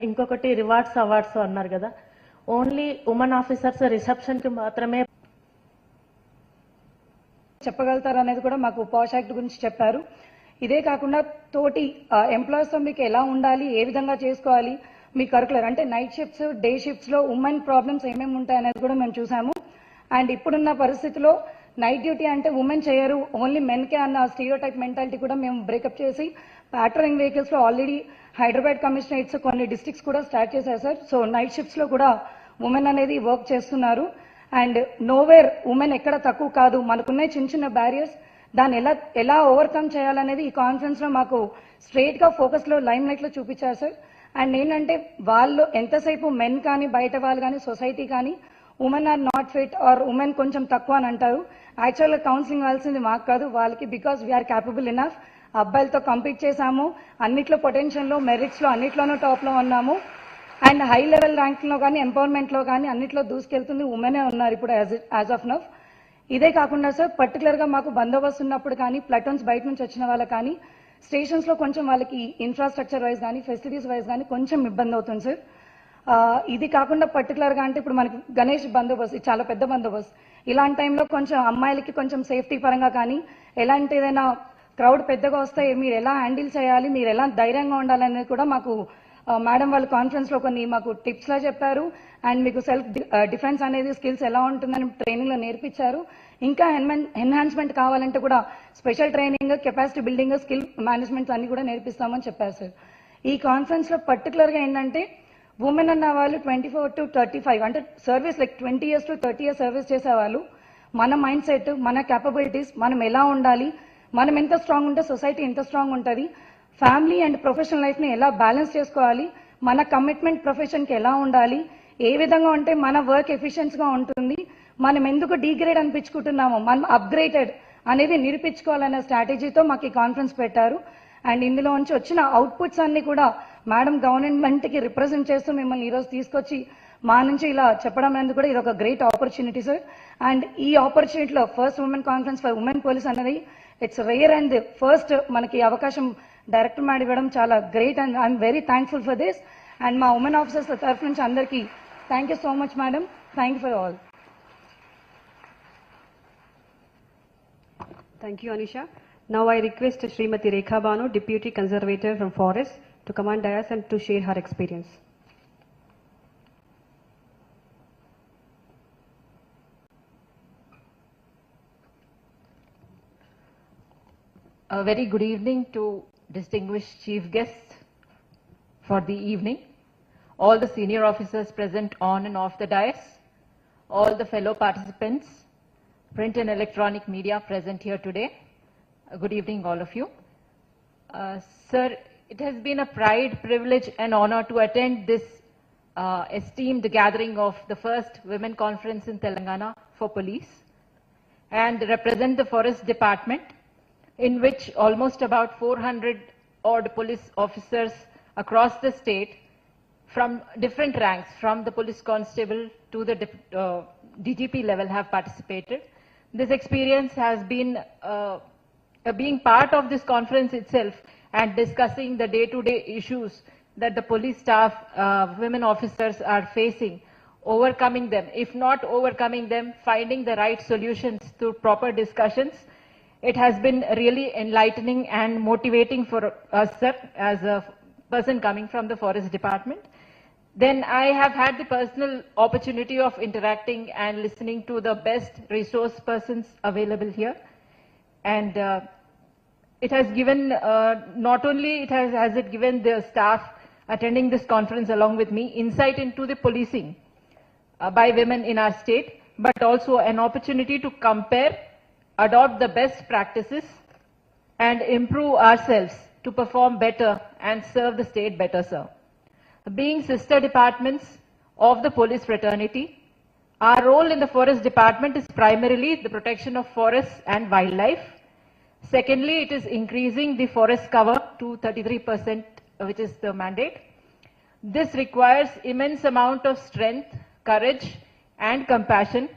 ఇంకొకటి rewards awards అన్నారు కదా, ఓన్లీ ఉమెన్ ఆఫీసర్స్ రిసెప్షన్ కి మాత్రమే చెప్పగలుగుతారు అనేది కూడా మాకు పాష్ యాక్ట్ గురించి చెప్పారు. ఇదే కాకుండా తోటి ఎంప్లాయీస్ తో మీకు ఎలా ఉండాలి, ఏ విధంగా చేసుకోవాలి, మీ కరికులర్ అంటే నైట్ షిఫ్ట్స్, డే షిఫ్ట్స్ లో ఉమెన్ ప్రాబ్లమ్స్ ఏమేమి ఉంటాయి అనేది కూడా మేము చూసాము. అండ్ ఇప్పుడున్న పరిస్థితిలో నైట్ డ్యూటీ అంటే ఉమెన్ చేయరు, ఓన్లీ మెన్కే అన్న స్టీరియోటైప్ మెంటాలిటీ కూడా మేము బ్రేకప్ చేసి ప్యాట్రోలింగ్ వెహికల్స్ లో ఆల్రెడీ హైదరాబాద్ కమిషనరేట్స్ కొన్ని డిస్ట్రిక్ట్స్ కూడా స్టార్ట్ చేశారు సార్. సో నైట్ షిఫ్ట్స్ లో కూడా ఉమెన్ అనేది వర్క్ చేస్తున్నారు. అండ్ నోవేర్ ఉమెన్ ఎక్కడ తక్కువ కాదు, మనకున్న చిన్న చిన్న బ్యారియర్స్ దాన్ని ఎలా ఓవర్కమ్ చేయాలనేది ఈ కాన్ఫరెన్స్ లో మాకు స్ట్రైట్ గా ఫోకస్ లో లైమ్ లైట్ లో చూపించారు సార్. అండ్ ఏంటంటే వాళ్ళు ఎంతసేపు మెన్ కానీ బయట వాళ్ళు కానీ సొసైటీ కానీ women are not fit or women కొంచెం తక్కువ అని అంటారు. యాక్చువల్గా కౌన్సిలింగ్ ఇవ్వాల్సింది మాకు కాదు, వాళ్ళకి. Because we are capable enough. అబ్బాయిలతో కంపీట్ చేశాము, అన్నిట్లో పొటెన్షియల్లో మెరిట్స్ లో అన్నిట్లోనూ టాప్ లో ఉన్నాము. అండ్ హై లెవెల్ ర్యాంక్ లో కానీ ఎంపవర్మెంట్ లో కానీ అన్నిట్లో దూసుకెళ్తుంది ఉమెనే ఉన్నారు ఇప్పుడు యాజ్ ఆఫ్ నౌ. ఇదే కాకుండా సార్ పర్టికులర్ గా మాకు బందోబస్తు ఉన్నప్పుడు కానీ ప్లటూన్స్ బయట నుంచి వచ్చిన వాళ్ళకి కానీ స్టేషన్స్ లో కొంచెం వాళ్ళకి ఇన్ఫ్రాస్ట్రక్చర్ వైజ్ కానీ ఫెసిలిటీస్ వైజ్ కానీ కొంచెం ఇబ్బంది అవుతుంది సార్. ఇది కాకుండా పర్టికులర్ గా అంటే ఇప్పుడు మనకి గణేష్ బందోబస్తు, ఇది చాలా పెద్ద బందోబస్తు. ఇలాంటి టైంలో కొంచెం అమ్మాయిలకి కొంచెం సేఫ్టీ పరంగా కానీ ఎలాంటి ఏదైనా క్రౌడ్ పెద్దగా వస్తే మీరు ఎలా హ్యాండిల్ చేయాలి, మీరు ఎలా ధైర్యంగా ఉండాలనేది కూడా మాకు మేడం వాళ్ళు కాన్ఫరెన్స్ లో కొన్ని మాకు టిప్స్ లా చెప్పారు. అండ్ మీకు సెల్ఫ్ డిఫెన్స్ అనేది స్కిల్స్ ఎలా ఉంటుందని ట్రైనింగ్ లో నేర్పించారు. ఇంకా ఎన్హాన్స్మెంట్ కావాలంటే కూడా special training, capacity building, skill management అన్ని కూడా నేర్పిస్తామని చెప్పారు సార్. ఈ కాన్ఫరెన్స్ లో పర్టికులర్ గా ఏంటంటే ఉమెన్ అన్న వాళ్ళు 24 to 35 అంటే service like 20 years to 30 years service చేసేవాళ్ళు. మన మైండ్ సెట్, మన క్యాపబిలిటీస్, మనం ఎలా ఉండాలి, మనం ఎంత స్ట్రాంగ్ ఉంటే సొసైటీ ఎంత స్ట్రాంగ్ ఉంటుంది, ఫ్యామిలీ అండ్ ప్రొఫెషనల్ లైఫ్ ని ఎలా బ్యాలెన్స్ చేసుకోవాలి, మన కమిట్మెంట్ ప్రొఫెషన్ కి ఎలా ఉండాలి, ఏ విధంగా ఉంటే మన వర్క్ ఎఫిషియన్స్ గా ఉంటుంది, మనం ఎందుకు డిగ్రేడ్ అనిపించుకుంటున్నామో మనం అప్గ్రేడెడ్ అనేది నిరూపించుకోవాలనే స్ట్రాటజీతో మాకు ఈ కాన్ఫరెన్స్ పెట్టారు. అండ్ ఇందులో నుంచి వచ్చిన అవుట్పుట్స్ అన్ని కూడా మేడం గవర్నమెంట్ కి రిప్రజెంట్ చేస్తూ మిమ్మల్ని ఈరోజు తీసుకొచ్చి మా నుంచి ఇలా చెప్పడం అనేది కూడా ఇది ఒక గ్రేట్ ఆపర్చునిటీ సార్. అండ్ ఈ ఆపర్చునిటీలో first women conference for women police అనేది ఇట్స్ రేర్ అండ్ ఫస్ట్ మనకి అవకాశం డైరెక్టర్ మేడం ఇవ్వడం చాలా great and I'm very thankful for this. And మా ఉమెన్ ఆఫీసర్స్ తరఫు నుంచి అందరికీ thank you so much madam. Thank you for all. Thank you, Anisha. Now I request Srimati Rekha Banu, Deputy Conservator from Forest, to come on dais and to share her experience. A very good evening to distinguished chief guests for the evening, all the senior officers present on and off the dais, all the fellow participants, print and electronic media present here today. Good evening, all of you. Sir, it has been a pride, privilege and honor to attend this esteemed gathering of the first women conference in Telangana for police and represent the forest department, in which almost about 400 odd police officers across the state from different ranks, from the police constable to the DGP level, have participated. This experience has been being part of this conference itself and discussing the day-to-day issues that the police staff, women officers are facing, overcoming them. If not overcoming them, finding the right solutions through proper discussions. It has been really enlightening and motivating for us, sir, as a person coming from the forest department. Then I have had the personal opportunity of interacting and listening to the best resource persons available here. And it has given, not only has it given the staff attending this conference along with me, insight into the policing by women in our state, but also an opportunity to compare, adopt the best practices and improve ourselves to perform better and serve the state better, sir. Being sister departments of the police fraternity, our role in the forest department is primarily the protection of forests and wildlife. Secondly, it is increasing the forest cover to 33%, which is the mandate. This requires immense amount of strength, courage and compassion